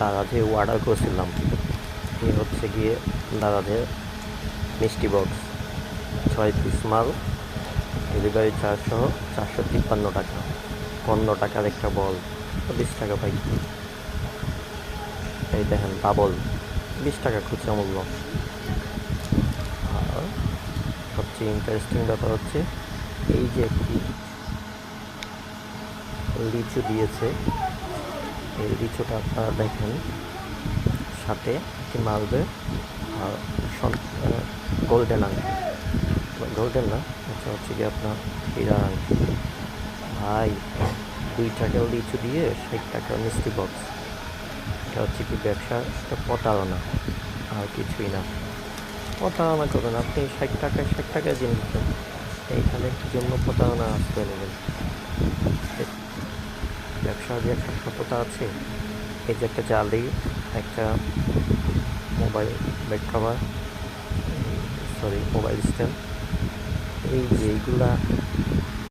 দারাজে order করছিলাম। এই হচ্ছে গিয়ে দারাজের মিষ্টি বক্স, 6 পিস মাল, ডেলিভারি চার্জ সহ 453 টাকা। 15 টাকার একটা বল, 20 টাকা পাই। এই দেখেন বাবল, 20 টাকা খুচরা মূল্য। আর সবচেয়ে ইন্টারেস্টিং ব্যাপার হচ্ছে এই যে একটি লিচু দিয়েছে, এই লিচুটা আপনারা দেখেন, সাথে একটি মালবে আর গোল্ডেন আংটি, গোল্ডেন না, এটা হচ্ছে কি আপনার হীরা আংটি। ভাই, 2 টাকার লিচু দিয়ে 60 টাকার মিষ্টি বক্স, এটা হচ্ছে কি ব্যবসা, এটা প্রতারণা, আর কিছুই না। প্রতারণা করবেন আপনি, 60 টাকায় জিনিস দেন, এইখানে কি জন্য প্রতারণা আসতে নেবেন? ব্যবসার যে একটা সততা আছে, এই যে একটা জালি, একটা mobile back cover, sorry mobile stand, এই যে এইগুলা